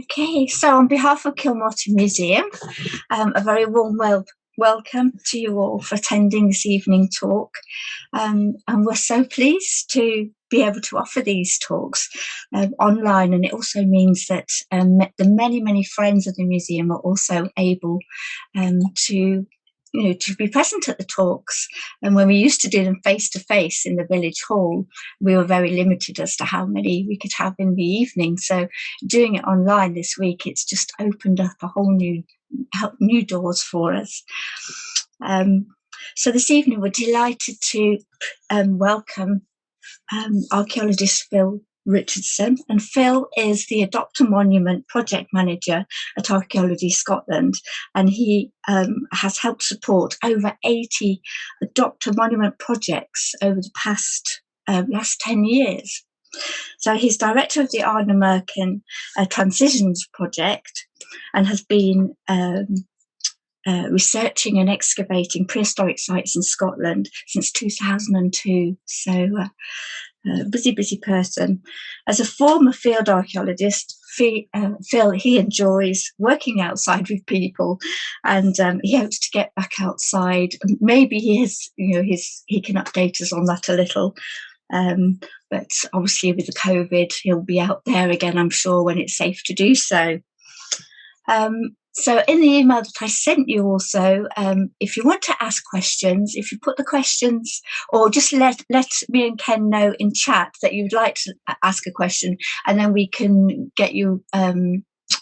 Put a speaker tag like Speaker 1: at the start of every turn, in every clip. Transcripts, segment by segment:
Speaker 1: Okay, so on behalf of Kilmartin Museum, a very warm welcome to you all for attending this evening talk. And we're so pleased to be able to offer these talks online, and it also means that the many friends of the museum are also able to be present at the talks. And when we used to do them face to face in the village hall, we were very limited as to how many we could have in the evening. So doing it online this week, it's just opened up a whole new doors for us. So this evening, we're delighted to welcome archaeologist Phil Richardson, and Phil is the Adopter Monument Project Manager at Archaeology Scotland, and he has helped support over 80 Adopter Monument projects over the last 10 years. So he's director of the Ardnamurchan Transitions Project and has been researching and excavating prehistoric sites in Scotland since 2002. So busy person. As a former field archaeologist, Phil, he enjoys working outside with people, and he hopes to get back outside. Maybe he can update us on that a little. But obviously with the COVID, he'll be out there again, I'm sure, when it's safe to do so. So in the email that I sent you also, if you want to ask questions, if you put the questions, or just let me and Ken know in chat that you'd like to ask a question, and then we can get you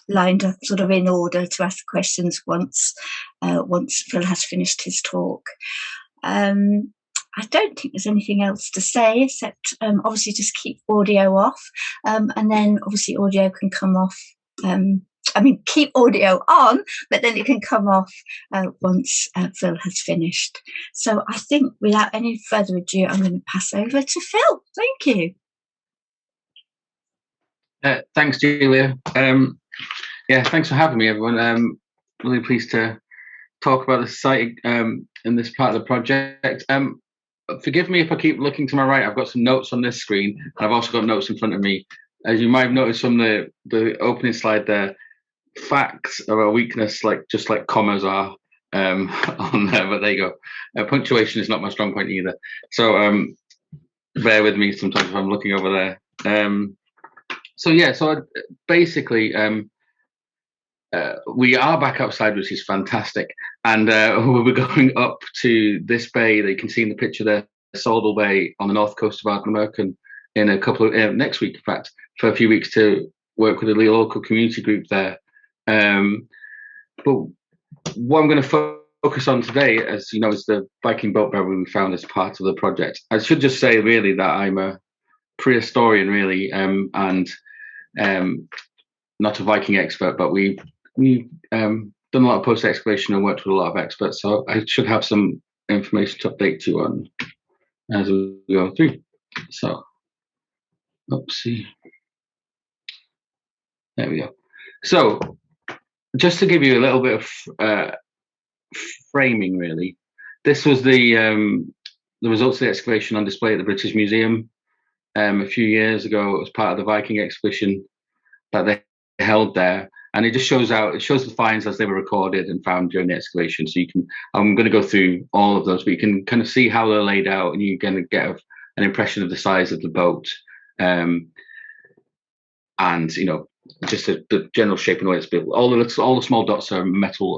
Speaker 1: lined up sort of in order to ask questions once Phil has finished his talk. I don't think there's anything else to say except obviously just keep audio off, and then obviously audio can come off. Keep audio on, but then it can come off once Phil has finished. So I think without any further ado, I'm going to pass over to Phil. Thank you.
Speaker 2: Thanks, Julia. Thanks for having me, everyone. Really pleased to talk about the site in this part of the project. Forgive me if I keep looking to my right. I've got some notes on this screen, and I've also got notes in front of me. As you might have noticed from the opening slide there, facts are a weakness, just like commas are on there, but there you go. Punctuation is not my strong point either, so bear with me sometimes if I'm looking over there. Basically we are back outside, which is fantastic, and we're going up to this bay that you can see in the picture there, Saldal Bay on the north coast of Ardnamurchan, in a couple of next week, in fact, for a few weeks to work with a local community group there. But what I'm going to focus on today, as you know, is the Viking boat burial we found as part of the project. I should just say really that I'm a prehistorian really, and not a Viking expert, but we've done a lot of post excavation and worked with a lot of experts, so I should have some information to update you on as we go through. So oopsie, there we go. So just to give you a little bit of framing, really, this was the results of the excavation on display at the British Museum a few years ago. It was part of the Viking expedition that they held there, and it just shows the finds as they were recorded and found during the excavation. So I'm going to go through all of those, but you can kind of see how they're laid out, and you're going to get an impression of the size of the boat, and just the general shape and the way it's built. All the small dots are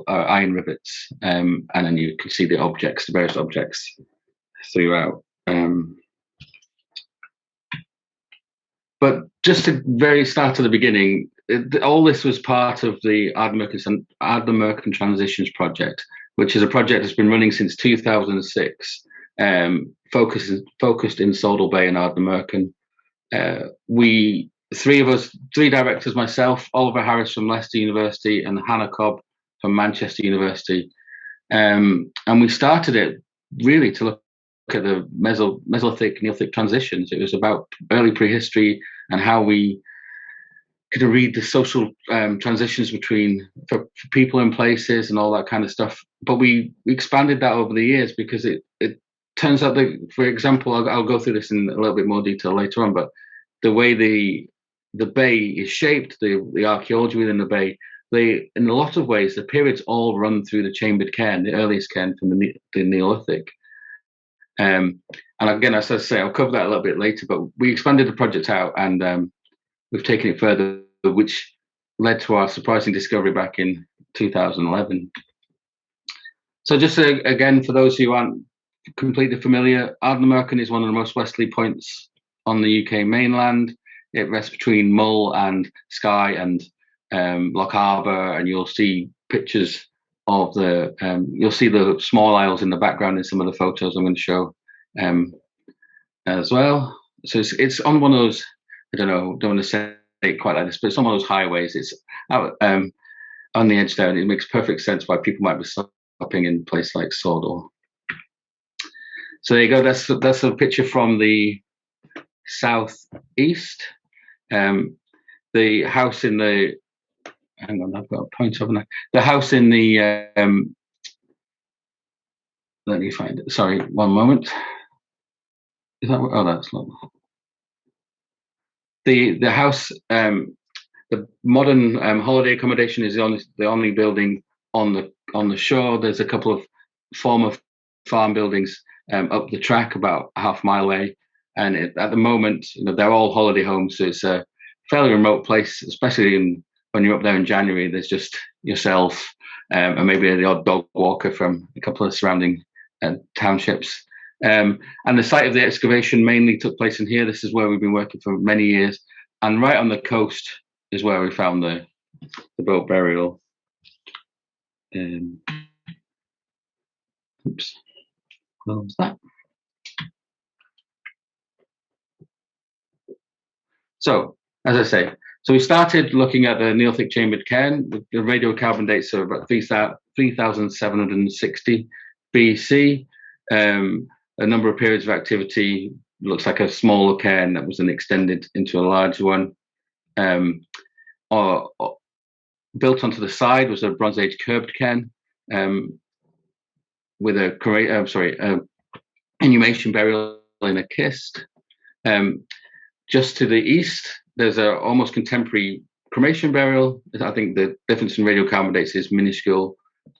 Speaker 2: iron rivets, and then you can see the various objects throughout. But just to very start at the beginning, all this was part of the Ardnamurchan Transitions Project, which is a project that's been running since 2006, focused in Saldal Bay and Ardnamurchan. Three directors, myself, Oliver Harris from Leicester University, and Hannah Cobb from Manchester University. And we started it really to look at the Mesolithic, Neolithic transitions. It was about early prehistory and how we could read the social transitions for people and places and all that kind of stuff. But we expanded that over the years because it turns out that, for example, I'll go through this in a little bit more detail later on, but the way the the bay is shaped, the archaeology within the bay, in a lot of ways, the periods all run through the chambered cairn, the earliest cairn from the Neolithic. And again, as I say, I'll cover that a little bit later, but we expanded the project out and we've taken it further, which led to our surprising discovery back in 2011. So just again, for those who aren't completely familiar, Ardnamurchan is one of the most westerly points on the UK mainland. It rests between Mull and Skye and Loch Arbour, and you'll see pictures of you'll see the small isles in the background in some of the photos I'm going to show as well. So it's on one of those, I don't want to say it quite like this, but it's on one of those highways. It's out on the edge there, and it makes perfect sense why people might be stopping in a place like Sawdall. So there you go. That's a picture from the southeast. The house in the hang on, I've got a point over there. The house in the let me find it. Sorry, one moment. Is that? Oh, that's not the house. The modern holiday accommodation is the only building on the shore. There's a couple of former farm buildings up the track about a half mile away, and at the moment, they're all holiday homes. So it's a fairly remote place, especially when you're up there in January. There's just yourself and maybe the odd dog walker from a couple of surrounding townships. And the site of the excavation mainly took place in here. This is where we've been working for many years, and right on the coast is where we found the boat burial. Oops, close that. So, as I say, we started looking at the Neolithic chambered cairn. The radiocarbon dates are about 3,760 BC. A number of periods of activity. Looks like a smaller cairn that was then extended into a larger one. Built onto the side was a Bronze Age curbed cairn with a inhumation burial in a kist. Just to the east, there's a almost contemporary cremation burial. I think the difference in radiocarbon dates is minuscule,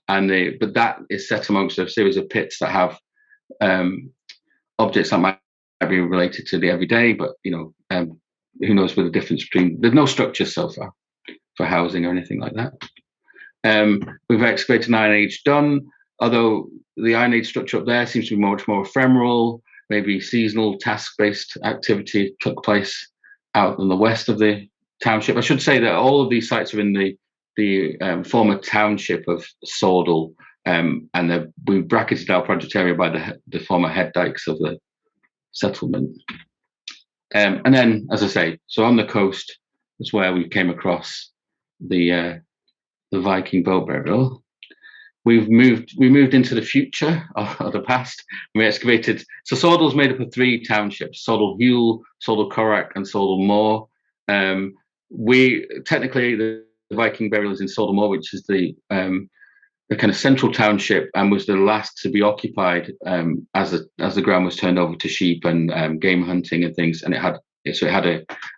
Speaker 2: but that is set amongst a series of pits that have objects that might be related to the everyday, but who knows what the difference between. There's no structure so far for housing or anything like that. We've excavated an Iron Age done, although the Iron Age structure up there seems to be much more ephemeral. Maybe seasonal task-based activity took place out in the west of the township. I should say that all of these sites are in the former township of Sawdall, and we bracketed our project area by the former head dikes of the settlement. And then, as I say, so on the coast is where we came across the Viking boat burial. We moved into the future or the past. We excavated. So Sawdall's made up of 3 townships: Sawdall Hule, Sawdall Corrack, and Sawdall Moor. We technically the Viking burial is in Sawdall Moor, which is the kind of central township and was the last to be occupied as the ground was turned over to sheep and game hunting and things. And it had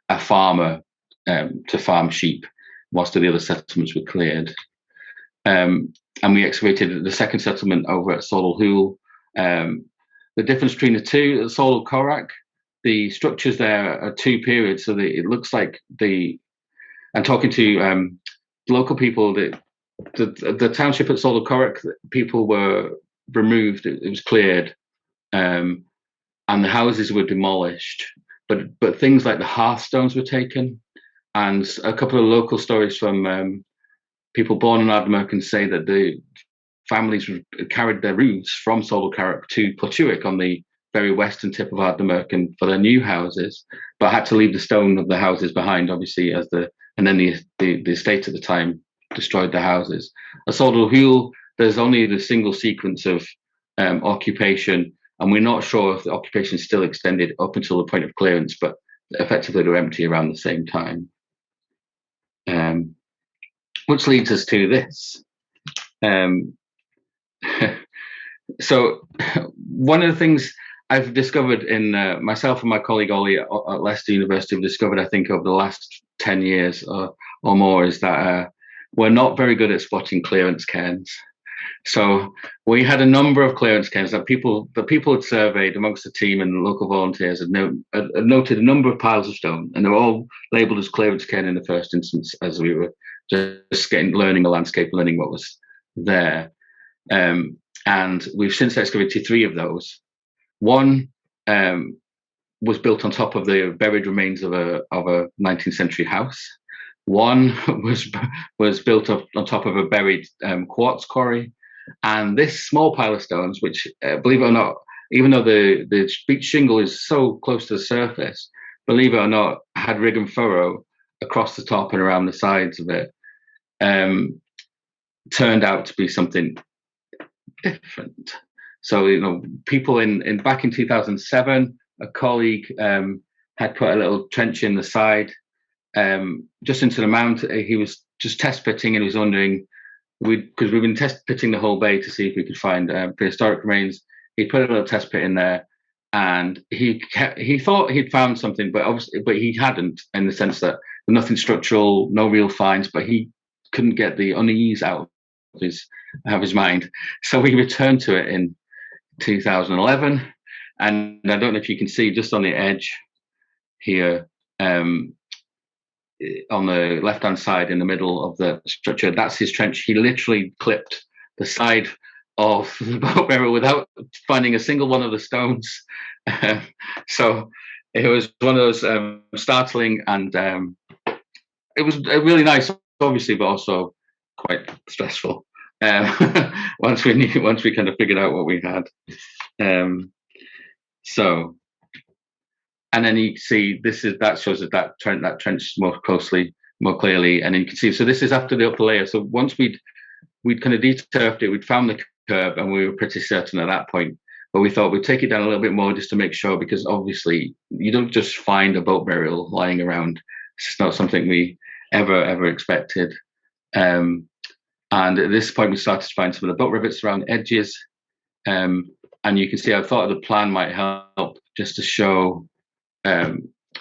Speaker 2: a farmer to farm sheep whilst the other settlements were cleared. And we excavated the second settlement over at Sawdall Hule. The difference between the two, Sawdall Corrack, the structures there are 2 periods. So it looks like and talking to local people, the township at Sawdall Corrack, people were removed. It was cleared, and the houses were demolished. But things like the hearthstones were taken, and a couple of local stories from people born in Ardnamurchan say that the families carried their roofs from Sawdall Corrack to Portuick on the very western tip of Ardnamurchan for their new houses, but had to leave the stone of the houses behind, obviously, and then the estate at the time destroyed the houses. At Sawdall Hule, there's only the single sequence of occupation, and we're not sure if the occupation still extended up until the point of clearance, but effectively they were empty around the same time. Which leads us to this. So one of the things I've discovered in myself and my colleague Ollie at Leicester University have discovered, I think, over the last 10 years or more, is that we're not very good at spotting clearance cairns. So we had a number of clearance cairns that people had surveyed amongst the team, and the local volunteers had noted a number of piles of stone, and they were all labelled as clearance cairn in the first instance, as we were just learning the landscape, learning what was there. And we've since excavated 3 of those. One was built on top of the buried remains of a 19th century house. One was built up on top of a buried quartz quarry. And this small pile of stones, which, believe it or not, even though the beach shingle is so close to the surface, believe it or not, had rig and furrow across the top and around the sides of it, turned out to be something different. So, people back in 2007, a colleague had put a little trench in the side, just into the mound. He was just test pitting, and he was wondering, because we've been test pitting the whole bay to see if we could find prehistoric remains. He put a little test pit in there, and he thought he'd found something, but he hadn't, in the sense that nothing structural, no real finds. But he couldn't get the unease out of his mind, so we returned to it in 2011, and I don't know if you can see just on the edge here, on the left-hand side in the middle of the structure, that's his trench. He literally clipped the side of the boat barrel without finding a single one of the stones. So it was one of those startling, and it was really nice, obviously, but also quite stressful. Once we kind of figured out what we had. So. And then you can see that shows that trench more clearly, and then you can see. So this is after the upper layer. So once we'd kind of deturfed it, we'd found the curb, and we were pretty certain at that point. But we thought we'd take it down a little bit more just to make sure, because obviously you don't just find a boat burial lying around. It's not something we ever expected. And at this point, we started to find some of the boat rivets around the edges. And you can see, I thought the plan might help just to show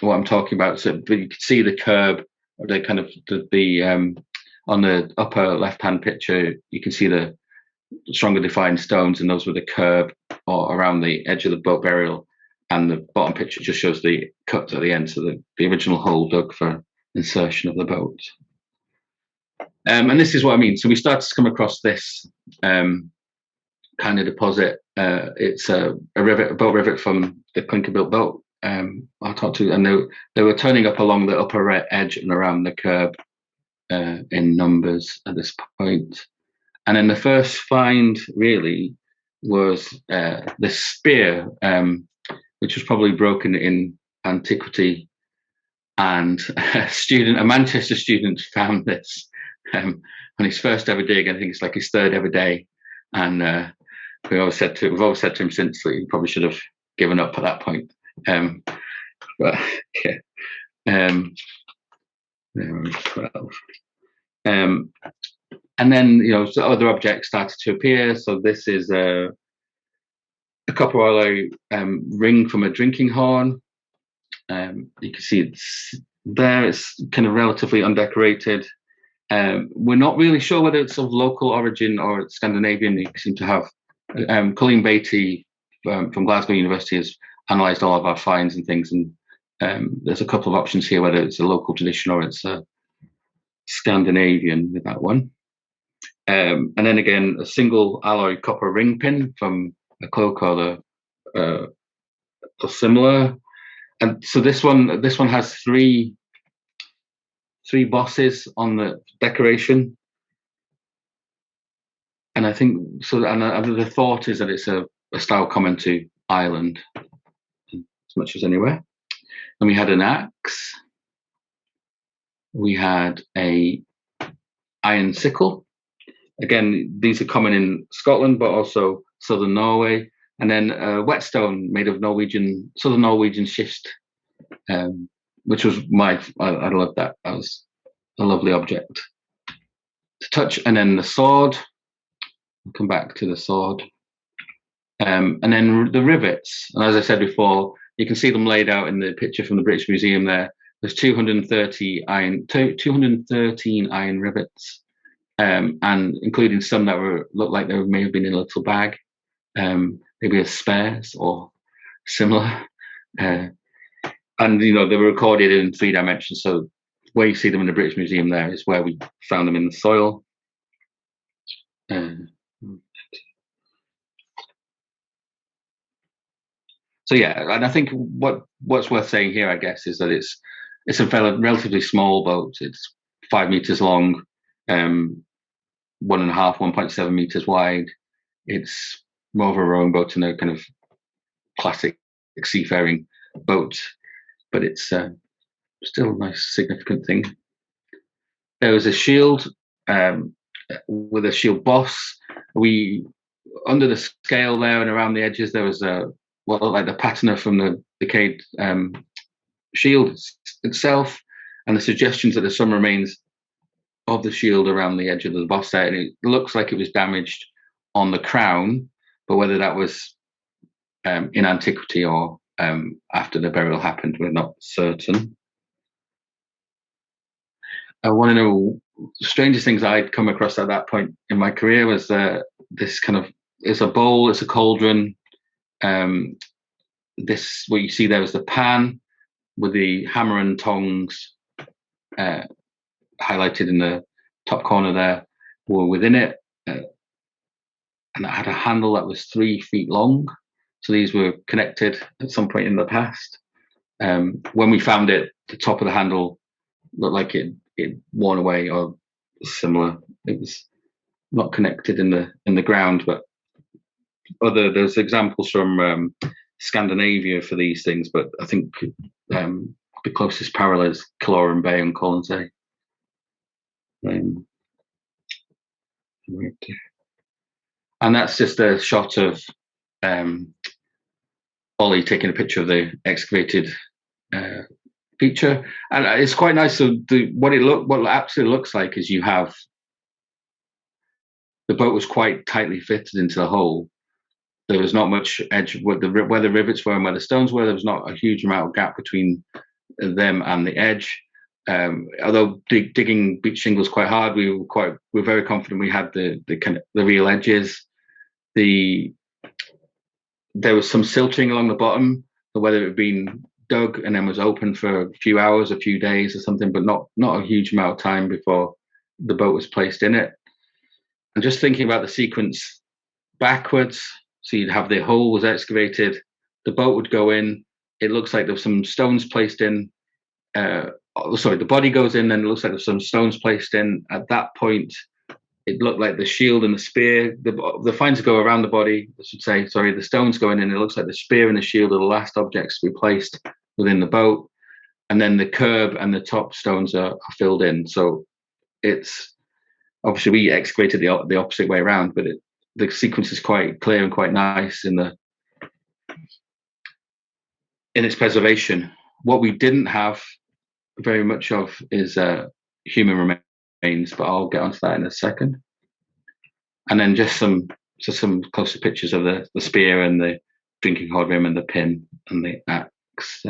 Speaker 2: what I'm talking about. So, but you can see the curb, or the kind of on the upper left-hand picture, you can see the stronger defined stones, and those were the curb or around the edge of the boat burial. And the bottom picture just shows the cut at the end, so the original hole dug for insertion of the boat. And this is what I mean. So we started to come across this kind of deposit. It's a boat rivet from the clinker-built boat I talked to, and they were turning up along the upper edge and around the curb in numbers at this point. And then the first find really was this spear, which was probably broken in antiquity. And a Manchester student found this on his first ever dig. I think it's like his 3rd ever day. And we've always said to him since that he probably should have given up at that point. But yeah, there was 12. And then so other objects started to appear. So this is a copper alloy ring from a drinking horn. You can see it's there. It's kind of relatively undecorated. We're not really sure whether it's of local origin or it's Scandinavian. You seem to have Colleen Beatty from Glasgow University has analysed all of our finds and things, and there's a couple of options here whether it's a local tradition or it's a Scandinavian with that one. And then again, a single alloy copper ring pin from a cloak or similar. And so this one has three bosses on the decoration, and I think so. And the thought is that it's a style common to Ireland as much as anywhere. And we had an axe. We had a iron sickle. Again, these are common in Scotland, but also southern Norway. And then a whetstone made of southern Norwegian schist, which was I love that. That was a lovely object to touch. And then the sword. We'll come back to the sword. And then the rivets, and as I said before, you can see them laid out in the picture from the British Museum there. There's 213 iron rivets, and including some that looked like they may have been in a little bag, maybe as spares or similar. And they were recorded in 3 dimensions. So where you see them in the British Museum there is where we found them in the soil. So yeah, and I think what's worth saying here, I guess, is that it's a relatively small boat. It's 5 meters long, 1.7 meters wide. It's more of a rowing boat than a kind of classic seafaring boat, but it's still a nice, significant thing. There was a shield with a shield boss. Under the scale there and around the edges, there was what looked like the patina from the decayed shield itself, and the suggestions that there's some remains of the shield around the edge of the boss there. And it looks like it was damaged on the crown, but whether that was in antiquity or after the burial happened, we're not certain. I want to know, the strangest things I'd come across at that point in my career was this kind of, it's a bowl, it's a cauldron. This, what you see there is the pan with the hammer and tongs highlighted in the top corner there, were within it. And it had a handle that was 3 feet long. So these were connected at some point in the past. When we found it, the top of the handle looked like it worn away or similar. It was not connected in the ground, but there's examples from Scandinavia for these things, but I think the closest parallel is Kilmartin Bay on Colonsay. And that's just a shot of Ollie taking a picture of the excavated feature, and it's quite nice. So what it absolutely looks like is you have the boat was quite tightly fitted into the hole. There was not much edge where the rivets were and where the stones were. There was not a huge amount of gap between them and the edge. Although digging beach shingles quite hard, we were very confident we had the real edges. There was some silting along the bottom, whether it had been dug and then was open for a few hours, a few days or something, but not a huge amount of time before the boat was placed in it. And just thinking about the sequence backwards, so you'd have the hole was excavated, the boat would go in, it looks like there's some stones placed in, the body goes in, then it looks like there's some stones placed in. At that point, it looked like the shield and the spear, the finds go around the body, I should say, sorry, the stones go in, and it looks like the spear and the shield are the last objects to be placed within the boat. And then the curb and the top stones are filled in. So it's, obviously we excavated the opposite way around, but the sequence is quite clear and quite nice in its preservation. What we didn't have very much of is human remains, but I'll get onto that in a second. And then just some closer pictures of the spear and the drinking hod rim and the pin and the axe.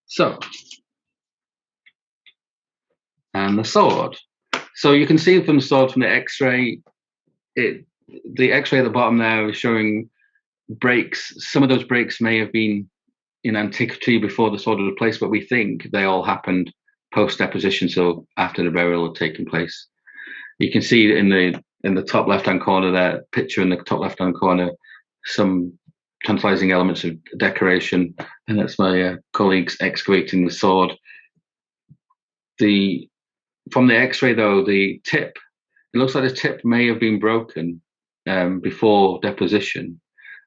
Speaker 2: So, and the sword. So you can see from the sword, from the X-ray, the X-ray at the bottom there is showing breaks. Some of those breaks may have been in antiquity before the sword was placed, but we think they all happened post-deposition, so after the burial had taken place. You can see in the top left-hand corner there, picture in the top left-hand corner, some tantalizing elements of decoration, and that's my colleagues excavating the sword. From the X-ray though, the tip, it looks like the tip may have been broken before deposition,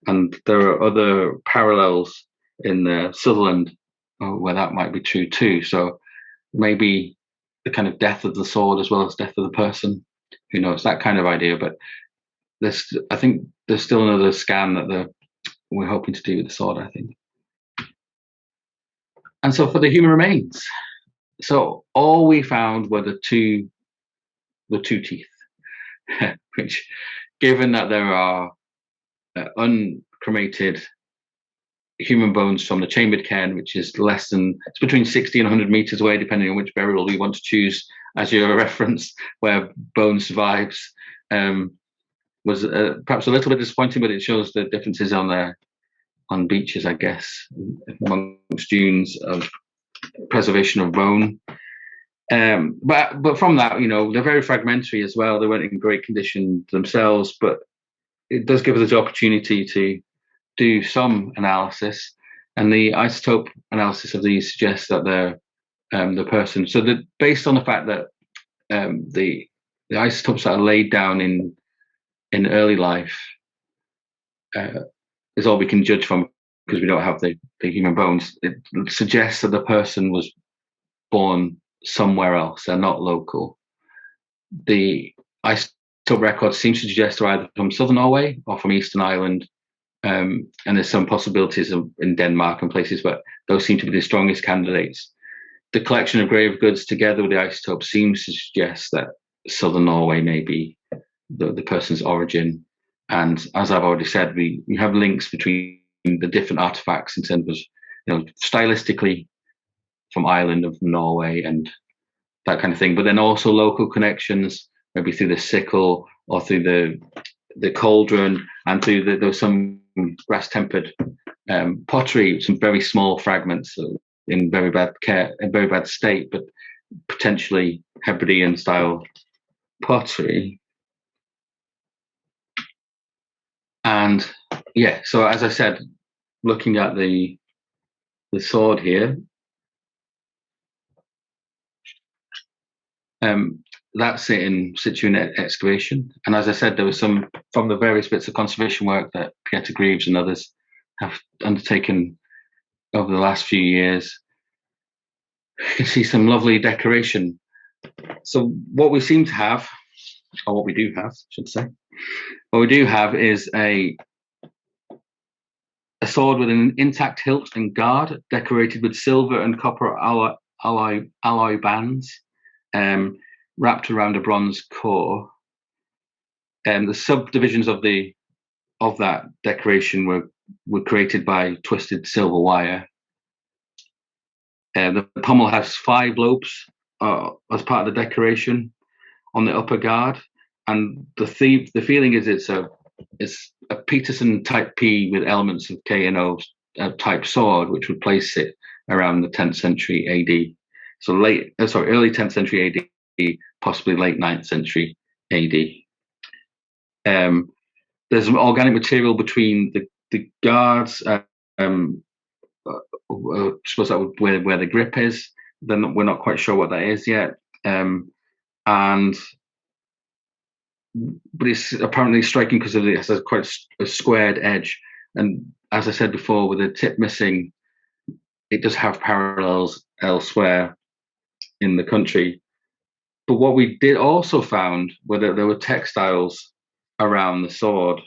Speaker 2: and there are other parallels in Sutherland where that might be true too. So maybe the kind of death of the sword as well as death of the person. Who knows, that kind of idea. But I think there's still another scan that we're hoping to do with the sword, I think. And so for the human remains, So all we found were the two teeth, which, given that there are uncremated human bones from the chambered cairn, which is it's between 60 and 100 meters away, depending on which burial you want to choose as your reference, where bone survives, was perhaps a little bit disappointing, but it shows the differences on beaches, I guess, amongst dunes of preservation of bone. But from that, they're very fragmentary as well. They weren't in great condition themselves, but it does give us the opportunity to do some analysis, and the isotope analysis of these suggests that they're the person. So that, based on the fact that the isotopes that are laid down in early life is all we can judge from, because we don't have the human bones, it suggests that the person was born somewhere else. They're not local. The isotope record seems to suggest they're either from southern Norway or from Eastern Ireland. And there's some possibilities in Denmark and places, but those seem to be the strongest candidates. The collection of grave goods together with the isotope seems to suggest that southern Norway may be the person's origin. And as I've already said, we have links between the different artifacts in terms of, stylistically from Ireland and from Norway and that kind of thing, but then also local connections, maybe through the sickle or through the cauldron, and through there was some brass tempered pottery, some very small fragments in very bad state, but potentially Hebridean style pottery. And yeah, so as I said, looking at the sword here, that's it in situ in excavation. And as I said, there was some from the various bits of conservation work that Peter Greaves and others have undertaken over the last few years. You can see some lovely decoration. So what we seem to have, or what we do have, I should say, what we do have is a sword with an intact hilt and guard, decorated with silver and copper alloy bands, wrapped around a bronze core. And the subdivisions of that decoration were created by twisted silver wire. The pommel has 5 lobes as part of the decoration on the upper guard, and the feeling is it's a Peterson Type P with elements of K and O type sword, which would place it around the 10th century AD. So early 10th century AD, possibly late 9th century AD. There's some organic material between the guards. I suppose that would where the grip is. Then we're not quite sure what that is yet. But it's apparently striking because it has quite a squared edge. And as I said before, with the tip missing, it does have parallels elsewhere in the country. But what we did also found were that there were textiles around the sword.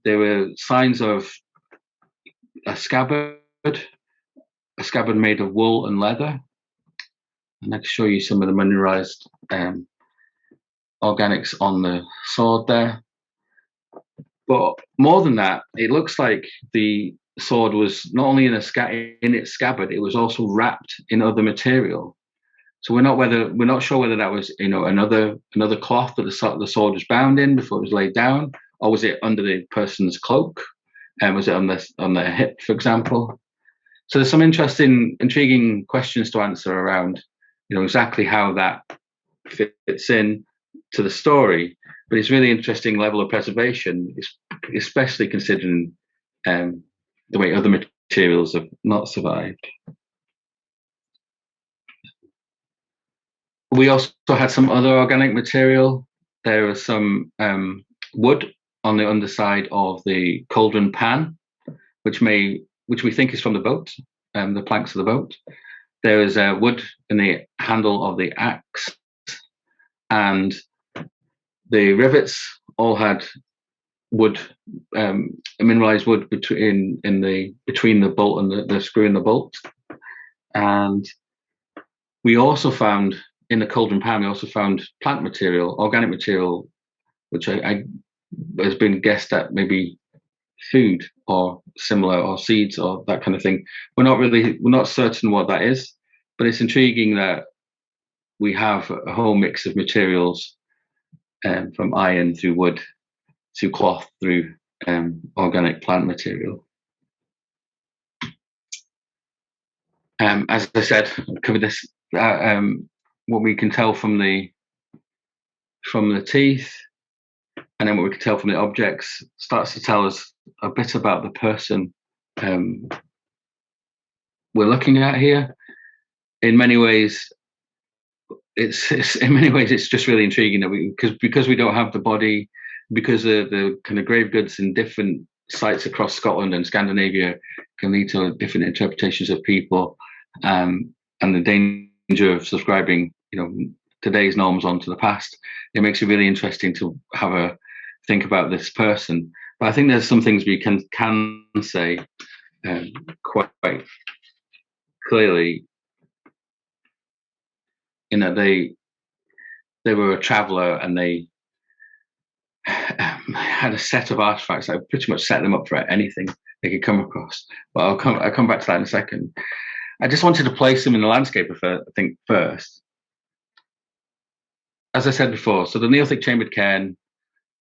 Speaker 2: There were signs of a scabbard made of wool and leather. And I can show you some of the mineralized organics on the sword there. But more than that, it looks like the sword was not only in its scabbard, it was also wrapped in other material. So we're not sure whether that was another cloth that the sword was bound in before it was laid down, or was it under the person's cloak, and was it on their hip, for example? So there's some intriguing questions to answer around exactly how that fits in to the story. But it's really interesting level of preservation, especially considering the way other materials have not survived. We also had some other organic material. There was some wood on the underside of the cauldron pan, which we think is from the boat, the planks of the boat. There is wood in the handle of the axe, and the rivets all had wood, mineralized wood between the bolt and the screw in the bolt. And We also found in the cauldron pan, we also found plant material, organic material, which I has been guessed at maybe food or similar, or seeds or that kind of thing. We're not certain what that is, but it's intriguing that we have a whole mix of materials, from iron through wood to cloth through organic plant material. As I said, covered this. What we can tell from the teeth, and then what we can tell from the objects, starts to tell us a bit about the person we're looking at here. In many ways, it's just really intriguing that because we don't have the body, because the kind of grave goods in different sites across Scotland and Scandinavia can lead to different interpretations of people, and the danger of subscribing, today's norms onto the past. It makes it really interesting to have a think about this person. But I think there's some things we can say quite clearly, they were a traveller, and they had a set of artifacts that pretty much set them up for anything they could come across. But I'll come back to that in a second. I just wanted to place them in the landscape, I think, first. As I said before, so the Neolithic chambered cairn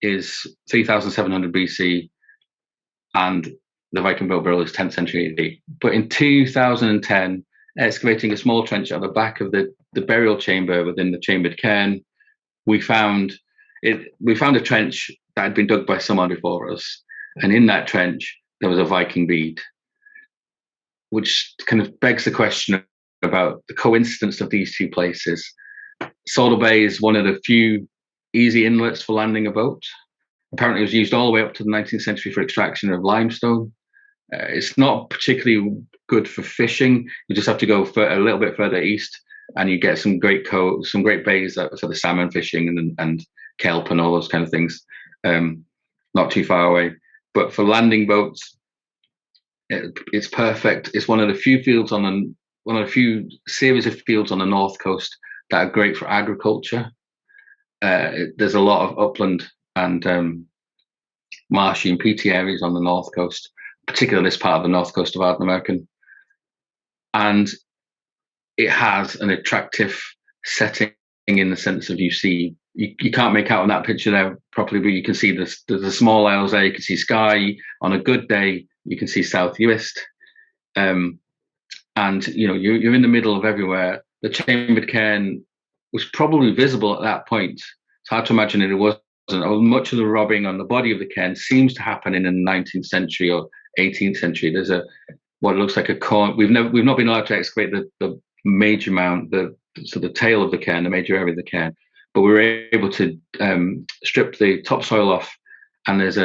Speaker 2: is 3700 BC, and the Viking built burial is 10th century AD. But in 2010, excavating a small trench at the back of the burial chamber within the chambered cairn, we found a trench that had been dug by someone before us, and in that trench there was a Viking bead, which kind of begs the question about the coincidence of these two places. Solder Bay is one of the few easy inlets for landing a boat. Apparently it was used all the way up to the 19th century for extraction of limestone. It's not particularly good for fishing. You just have to go a little bit further east, and you get some great bays for the salmon fishing and kelp and all those kind of things, not too far away. But for landing boats, it's perfect. It's one of the few series of fields on the north coast that are great for agriculture. There's a lot of upland and marshy and peaty areas on the north coast, particularly this part of the north coast of Ardnamurchan. And it has an attractive setting in the sense of you can't make out on that picture there properly, but you can see the small isles there. You can see Skye. On a good day, you can see South Uist. And you're in the middle of everywhere. The chambered cairn was probably visible at that point. It's hard to imagine it wasn't. Much of the robbing on the body of the cairn seems to happen in the 19th century or 18th century. There's what looks like a corn. We've not been allowed to excavate the major mount, the tail of the cairn, the major area of the cairn, but we were able to strip the topsoil off, and there's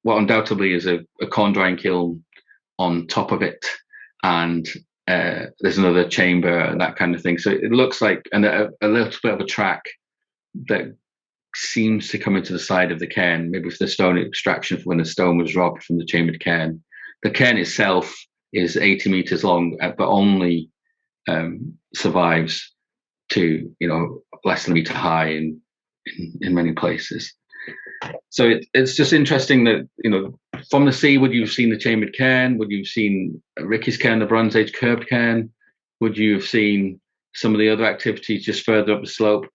Speaker 2: what undoubtedly is a corn drying kiln on top of it, and there's another chamber and that kind of thing. So it looks like, and a little bit of a track that seems to come into the side of the cairn, maybe for the stone extraction from when the stone was robbed from the chambered cairn. The cairn itself is 80 meters long, but only survives to less than a meter high in many places. So it's just interesting that from the sea, would you have seen the chambered cairn? Would you have seen Ricky's cairn, the Bronze Age curbed cairn? Would you have seen some of the other activities just further up the slope?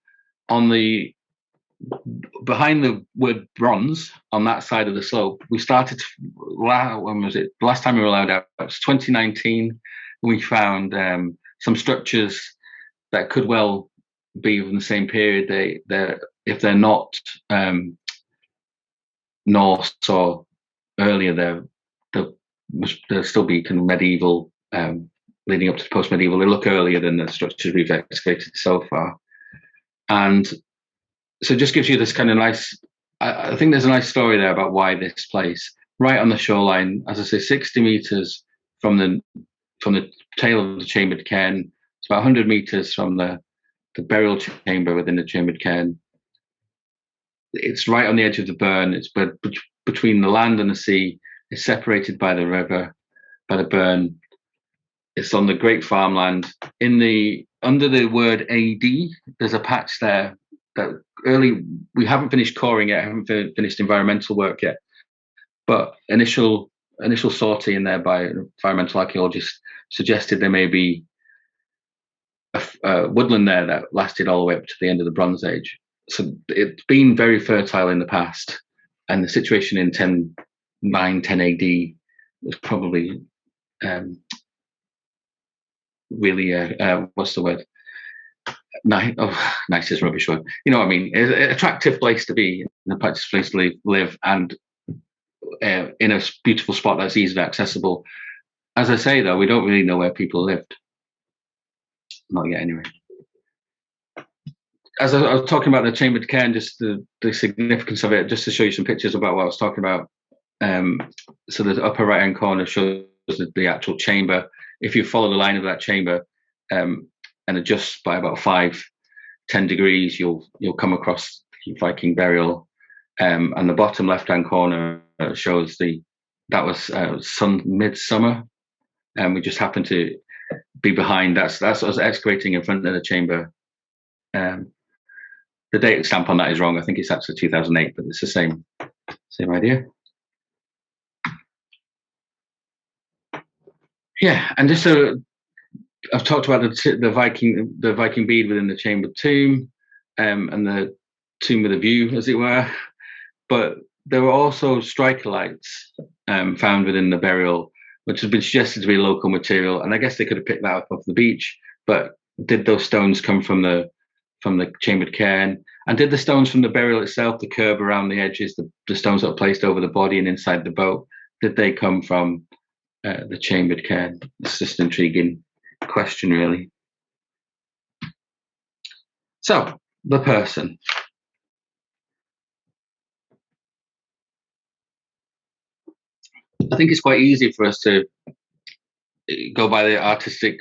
Speaker 2: Behind the word bronze on that side of the slope, we started. When was it? The last time we were allowed out, it was 2019. We found some structures that could well be from the same period. If they're not Norse or earlier, they'll still be kind of medieval, leading up to post-medieval. They look earlier than the structures we've excavated so far, and so it just gives you this kind of nice. I think there's a nice story there about why this place, right on the shoreline, as I say, 60 meters from the tail of the chambered cairn. It's about 100 meters from the burial chamber within the chambered cairn. It's right on the edge of the burn. It's between the land and the sea. It's separated by the river, by the burn. It's on the Great Farmland. Under the word AD, there's a patch there that we haven't finished coring yet, haven't finished environmental work yet, but initial sorting in there by environmental archaeologists suggested there may be a woodland there that lasted all the way up to the end of the Bronze Age. So it's been very fertile in the past, and the situation in 10 AD was probably really what's the word? Nice. Oh, nice is a rubbish word. You know what I mean? It's an attractive place to be, a practice place to live, and in a beautiful spot that's easily accessible. As I say, though, we don't really know where people lived. Not yet, anyway. As I was talking about the chambered cairn, just the significance of it, just to show you some pictures about what I was talking about. So the upper right-hand corner shows the actual chamber. If you follow the line of that chamber and adjust by about 5-10 degrees, you'll come across Viking burial. And the bottom left-hand corner shows that was midsummer, and we just happened to be behind. That's us excavating in front of the chamber. The date stamp on that is wrong. I think it's actually 2008, but it's the same idea. Yeah, and just so I've talked about the Viking bead within the chambered tomb, and the tomb with a view, as it were. But there were also striker lights found within the burial, which has been suggested to be local material. And I guess they could have picked that up off the beach. But did those stones come from the chambered cairn? And did the stones from the burial itself, the curb around the edges, the stones that were placed over the body and inside the boat, did they come from the chambered cairn? It's just an intriguing question, really. So, the person. I think it's quite easy for us to go by the artistic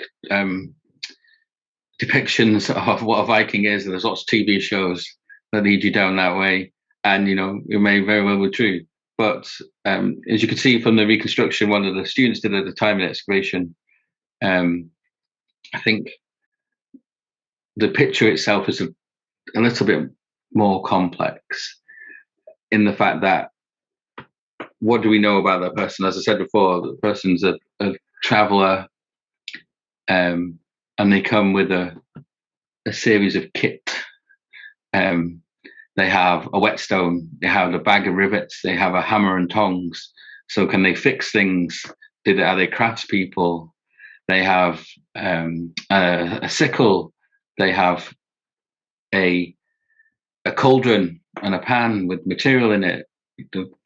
Speaker 2: depictions of what a Viking is. There's lots of TV shows that lead you down that way, and it may very well be true. But as you can see from the reconstruction one of the students did at the time of the excavation, I think the picture itself is a little bit more complex in the fact that, what do we know about that person? As I said before, the person's a traveller, and they come with a series of kit. They have a whetstone, they have a bag of rivets, they have a hammer and tongs. So can they fix things? Are they craftspeople? They have a sickle. They have a cauldron and a pan with material in it.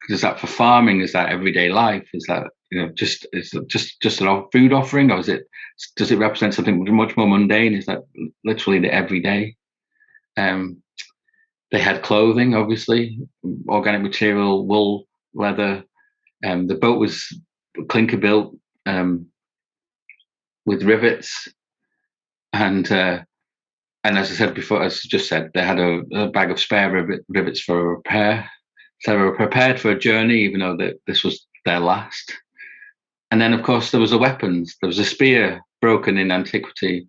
Speaker 2: Is that for farming? Is that everyday life? Is that just a food offering, or does it represent something much more mundane? Is that literally the everyday? They had clothing, obviously, organic material, wool, leather. The boat was clinker built with rivets, and as I said before, as I just said, they had a bag of spare rivets for repair. So they were prepared for a journey, even though this was their last. And then, of course, there was the weapons. There was a spear broken in antiquity.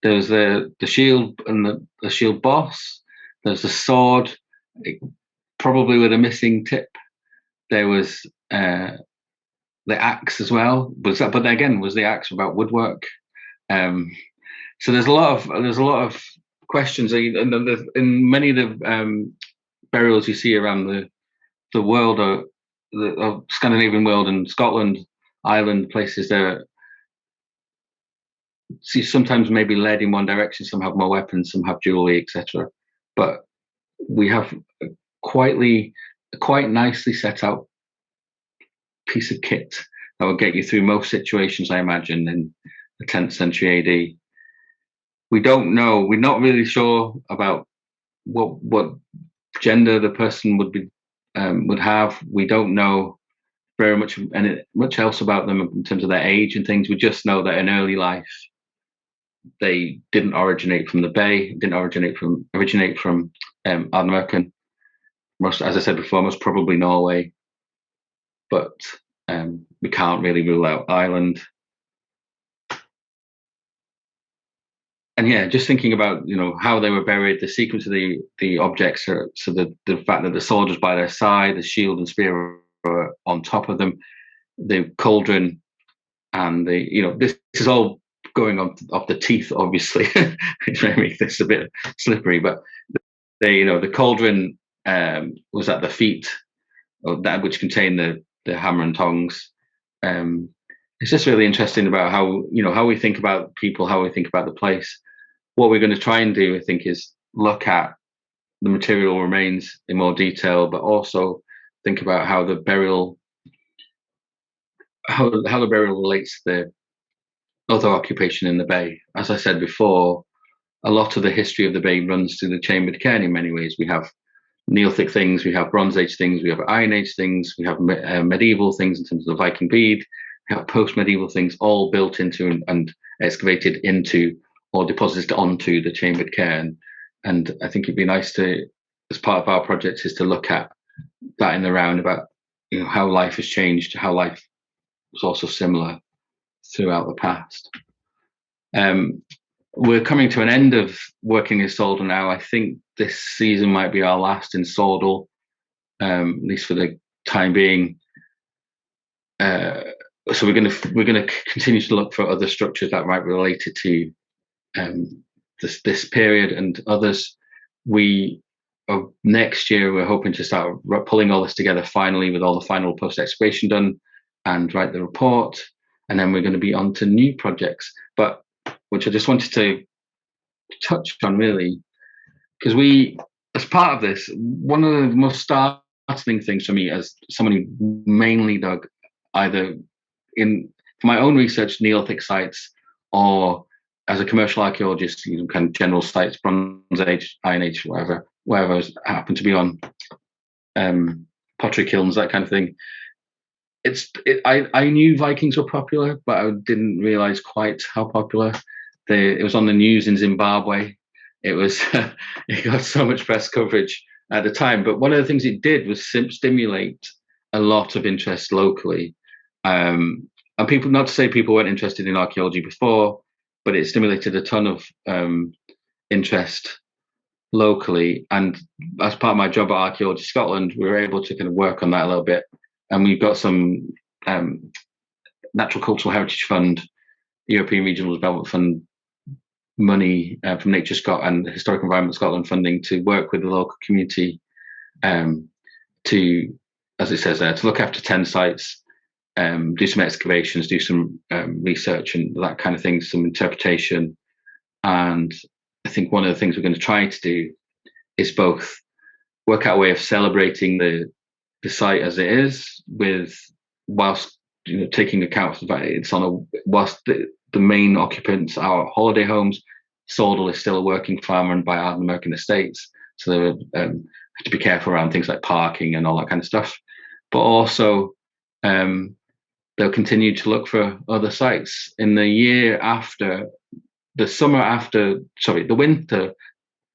Speaker 2: There was the shield and the shield boss. There was the sword, probably with a missing tip. There was the axe as well. But again, was the axe about woodwork? So there's a lot of questions. In many of the burials you see around the world, or the Scandinavian world and Scotland, Ireland, places there, see sometimes maybe led in one direction. Some have more weapons, some have jewelry, etc. But we have a quite nicely set out piece of kit that will get you through most situations, I imagine, in the 10th century AD. We don't know. We're not really sure about what gender the person would have. We don't know very much else about them in terms of their age and things. We just know that in early life they didn't originate from the Bay, didn't originate from Ardnamurchan. As I said before, most probably Norway, but we can't really rule out Ireland. and yeah, just thinking about how they were buried, the sequence of the objects, so the fact that the sword was by their side, the shield and spear were on top of them, the cauldron, and this is all going on off the teeth, obviously. It's going to make this a bit slippery, but the cauldron was at the feet of that which contained the hammer and tongs. It's just really interesting about how we think about people, how we think about the place. What we're going to try and do, I think, is look at the material remains in more detail, but also think about how the burial relates to the other occupation in the bay. As I said before, a lot of the history of the bay runs through the chambered cairn in many ways. We have Neolithic things, we have Bronze Age things, we have Iron Age things, we have medieval things in terms of the Viking bead, we have post-medieval things all built into and excavated into or deposited onto the chambered cairn. And I think it'd be nice to, as part of our project, is to look at that in the round about how life has changed, how life was also similar throughout the past. We're coming to an end of working in Saldal now. I think this season might be our last in Saldal, at least for the time being. So we're going to continue to look for other structures that might be related to this period and others. Next year we're hoping to start pulling all this together finally, with all the final post excavation done, and write the report, and then we're going to be on to new projects. But which I just wanted to touch on, really, because as part of this, one of the most startling things for me, as someone who mainly dug either for my own research Neolithic sites, or as a commercial archaeologist, kind of general sites, Bronze Age, Iron Age, whatever I happen to be on, pottery kilns, that kind of thing. I knew Vikings were popular, but I didn't realize quite how popular. It was on the news in Zimbabwe. It got so much press coverage at the time. But one of the things it did was stimulate a lot of interest locally. And people, not to say people weren't interested in archaeology before, but it stimulated a ton of interest locally. And as part of my job at Archaeology Scotland, we were able to kind of work on that a little bit. And we've got some Natural Cultural Heritage Fund, European Regional Development Fund money from Nature Scot and Historic Environment Scotland funding to work with the local community to, as it says there, to look after 10 sites, do some excavations, do some research and that kind of thing, some interpretation. And I think one of the things we're going to try to do is both work out a way of celebrating the site as it is, whilst taking account of the fact it's whilst the main occupants are holiday homes. Saldal is still a working farm run by Ardnamurchan estates, so they have to be careful around things like parking and all that kind of stuff. But also, they'll continue to look for other sites in the year after, the winter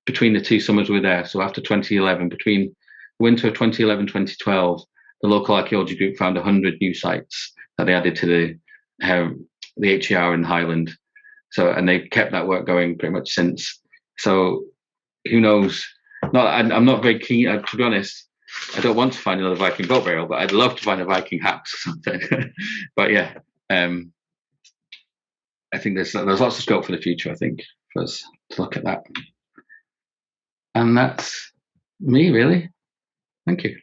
Speaker 2: between the two summers we were there. So after 2011, between winter of 2011 2012, the local archaeology group found 100 new sites that they added to the HER in Highland. So, and they've kept that work going pretty much since. So who knows? I'm not very keen, to be honest. I don't want to find another Viking boat burial, but I'd love to find a Viking haps or something. But yeah, I think there's lots of scope for the future, I think, for us to look at that. And that's me, really. Thank you.